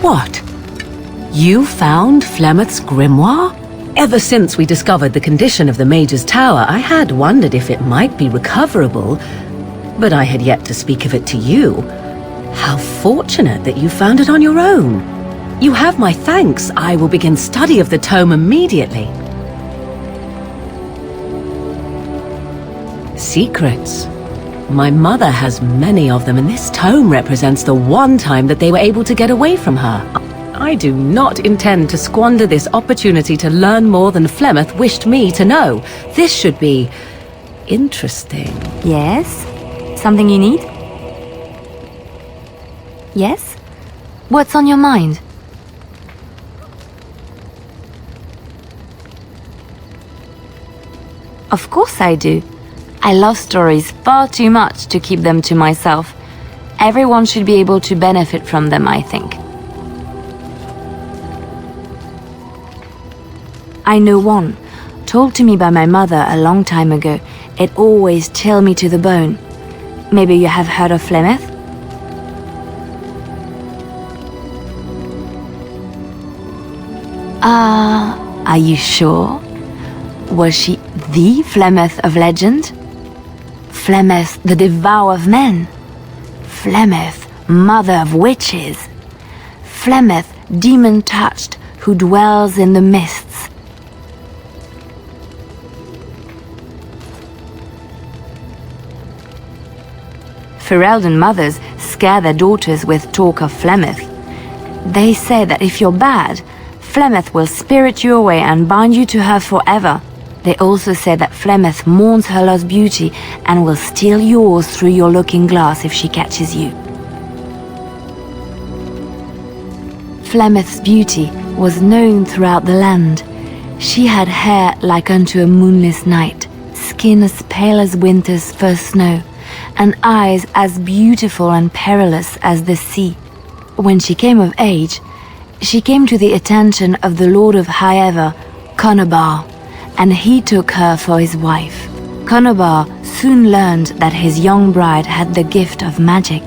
What? You found Flemeth's grimoire? Ever since we discovered the condition of the Mage's Tower, I had wondered if it might be recoverable, but I had yet to speak of it to you. How fortunate that you found it on your own. You have my thanks. I will begin study of the tome immediately. Secrets. My mother has many of them, and this tome represents the one time that they were able to get away from her. I do not intend to squander this opportunity to learn more than Flemeth wished me to know. This should be interesting. Yes? Something you need? Yes? What's on your mind? Of course I do. I love stories far too much to keep them to myself. Everyone should be able to benefit from them, I think. I know one, told to me by my mother a long time ago. It always chilled me to the bone. Maybe you have heard of Flemeth? Are you sure? Was she the Flemeth of legend? Flemeth, the devourer of men? Flemeth, mother of witches? Flemeth, demon-touched, who dwells in the mists? Ferelden mothers scare their daughters with talk of Flemeth. They say that if you're bad, Flemeth will spirit you away and bind you to her forever. They also say that Flemeth mourns her lost beauty and will steal yours through your looking glass if she catches you. Flemeth's beauty was known throughout the land. She had hair like unto a moonless night, skin as pale as winter's first snow, and eyes as beautiful and perilous as the sea. When she came of age, she came to the attention of the Lord of Highever, Conor, and he took her for his wife. Conor soon learned that his young bride had the gift of magic.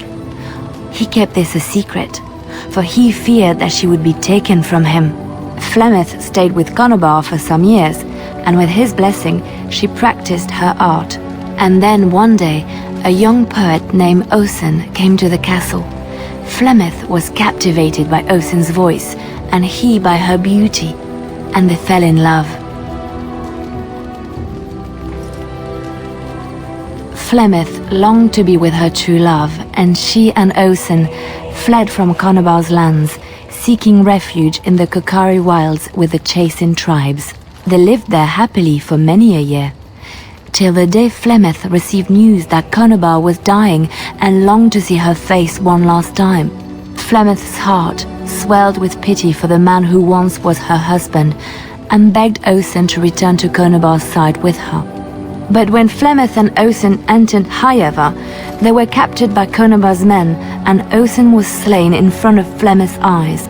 He kept this a secret, for he feared that she would be taken from him. Flemeth stayed with Conor for some years, and with his blessing, she practiced her art. And then one day, a young poet named Osen came to the castle. Flemeth was captivated by Osen's voice, and he by her beauty, and they fell in love. Flemeth longed to be with her true love, and she and Osen fled from Conor's lands, seeking refuge in the Kokari wilds with the Chasing tribes. They lived there happily for many a year, till the day Flemeth received news that Conor was dying and longed to see her face one last time. Flemeth's heart swelled with pity for the man who once was her husband, and begged Osen to return to Conor's side with her. But when Flemeth and Osen entered Highever, they were captured by Conor's men, and Osen was slain in front of Flemeth's eyes.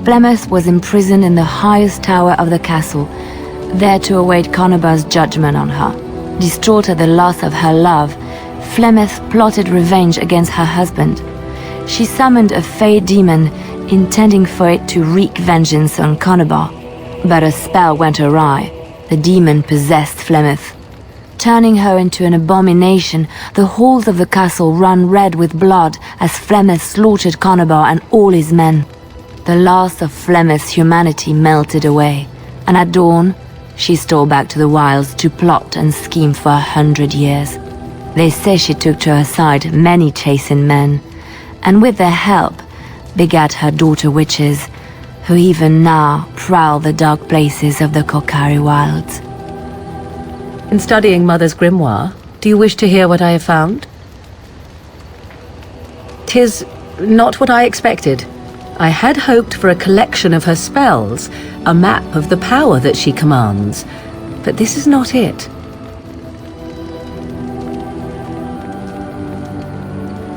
Flemeth was imprisoned in the highest tower of the castle, there to await Conor's judgment on her. Distraught at the loss of her love, Flemeth plotted revenge against her husband. She summoned a fey demon, intending for it to wreak vengeance on Conor. But a spell went awry. The demon possessed Flemeth. Turning her into an abomination, the halls of the castle ran red with blood as Flemeth slaughtered Conor and all his men. The last of Flemeth's humanity melted away, and at dawn, she stole back to the wilds to plot and scheme for 100 years. They say she took to her side many Chasing men, and with their help, begat her daughter witches, who even now prowl the dark places of the Kokari wilds. In studying Mother's grimoire, do you wish to hear what I have found? 'Tis not what I expected. I had hoped for a collection of her spells, a map of the power that she commands, but this is not it.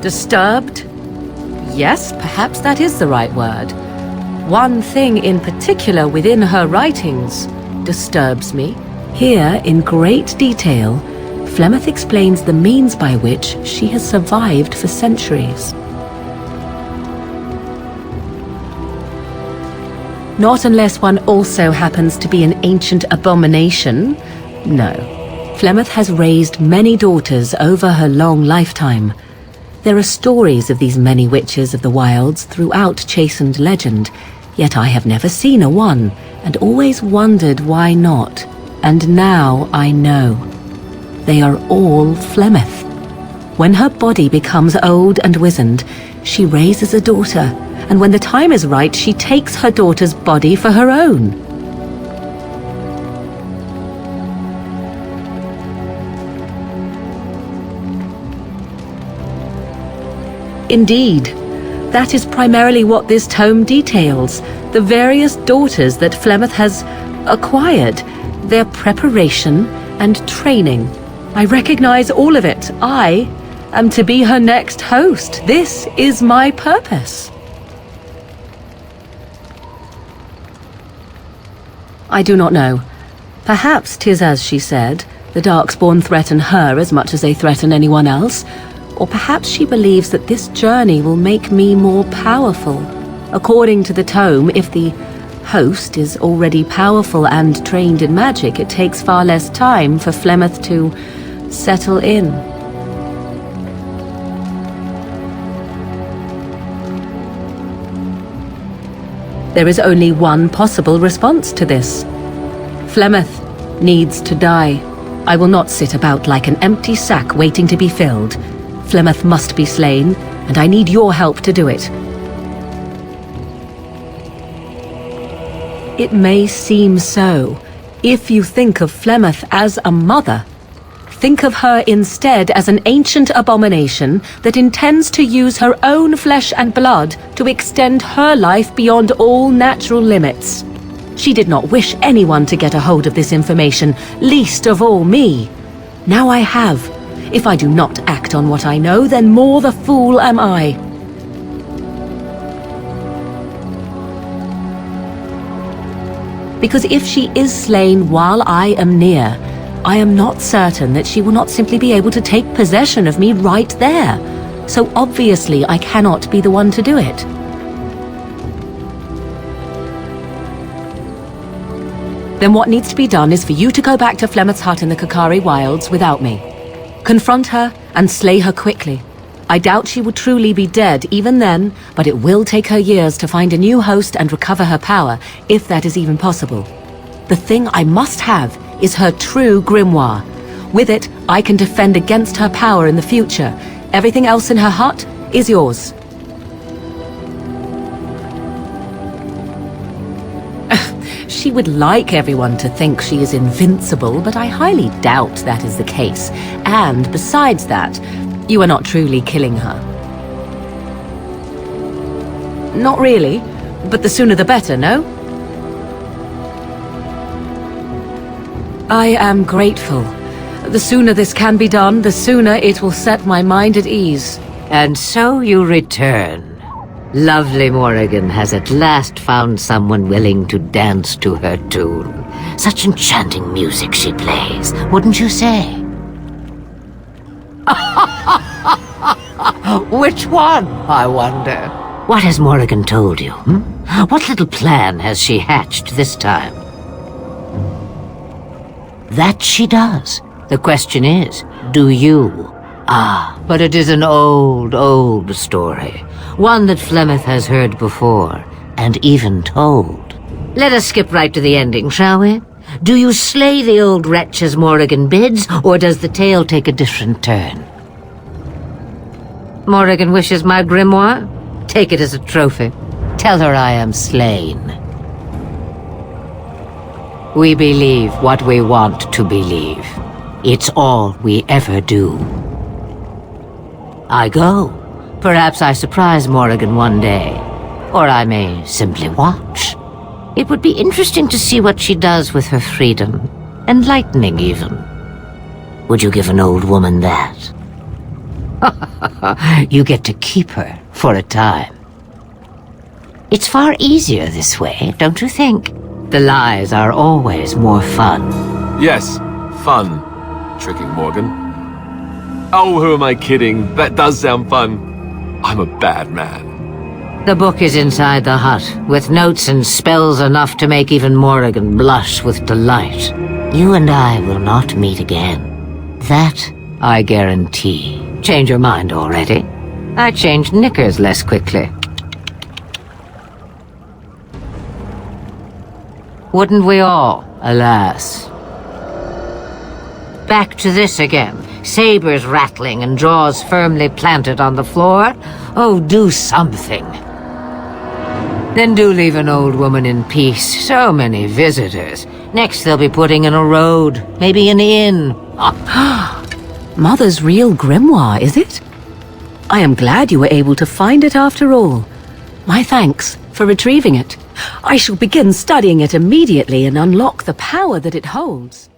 Disturbed? Yes, perhaps that is the right word. One thing in particular within her writings disturbs me. Here, in great detail, Flemeth explains the means by which she has survived for centuries. Not unless one also happens to be an ancient abomination. No. Flemeth has raised many daughters over her long lifetime. There are stories of these many witches of the wilds throughout chastened legend, yet I have never seen a one, and always wondered why not. And now I know. They are all Flemeth. When her body becomes old and wizened, she raises a daughter, and when the time is right, she takes her daughter's body for her own. Indeed, that is primarily what this tome details, the various daughters that Flemeth has acquired, their preparation and training. I recognize all of it. I am to be her next host. This is my purpose. I do not know. Perhaps 'tis as she said, the Darkspawn threaten her as much as they threaten anyone else. Or perhaps she believes that this journey will make me more powerful. According to the tome, if the host is already powerful and trained in magic, it takes far less time for Flemeth to settle in. There is only one possible response to this. Flemeth needs to die. I will not sit about like an empty sack waiting to be filled. Flemeth must be slain, and I need your help to do it. It may seem so. If you think of Flemeth as a mother, think of her instead as an ancient abomination that intends to use her own flesh and blood to extend her life beyond all natural limits. She did not wish anyone to get a hold of this information, least of all me. Now I have. If I do not act on what I know, then more the fool am I. Because if she is slain while I am near, I am not certain that she will not simply be able to take possession of me right there. So obviously I cannot be the one to do it. Then what needs to be done is for you to go back to Flemeth's hut in the Kakari Wilds without me. Confront her and slay her quickly. I doubt she will truly be dead even then, but it will take her years to find a new host and recover her power, if that is even possible. The thing I must have is her true grimoire. With it, I can defend against her power in the future. Everything else in her hut is yours. She would like everyone to think she is invincible, but I highly doubt that is the case. And besides that, you are not truly killing her. Not really, but the sooner the better, no? I am grateful. The sooner this can be done, the sooner it will set my mind at ease. And so you return. Lovely Morrigan has at last found someone willing to dance to her tune. Such enchanting music she plays, wouldn't you say? Which one, I wonder? What has Morrigan told you? What little plan has she hatched this time? That she does. The question is, do you? Ah, but it is an old, old story. One that Flemeth has heard before, and even told. Let us skip right to the ending, shall we? Do you slay the old wretch as Morrigan bids, or does the tale take a different turn? Morrigan wishes my grimoire? Take it as a trophy. Tell her I am slain. We believe what we want to believe. It's all we ever do. I go. Perhaps I surprise Morrigan one day. Or I may simply watch. It would be interesting to see what she does with her freedom. Enlightening, even. Would you give an old woman that? You get to keep her for a time. It's far easier this way, don't you think? The lies are always more fun. Yes, fun. Tricking Morgan. Oh, who am I kidding? That does sound fun. I'm a bad man. The book is inside the hut, with notes and spells enough to make even Morrigan blush with delight. You and I will not meet again. That I guarantee. Change your mind already? I change knickers less quickly. Wouldn't we all, alas? Back to this again. Sabers rattling and jaws firmly planted on the floor. Oh, do something. Then do leave an old woman in peace. So many visitors. Next they'll be putting in a road, maybe an inn. Mother's real grimoire, is it? I am glad you were able to find it after all. My thanks for retrieving it. I shall begin studying it immediately and unlock the power that it holds.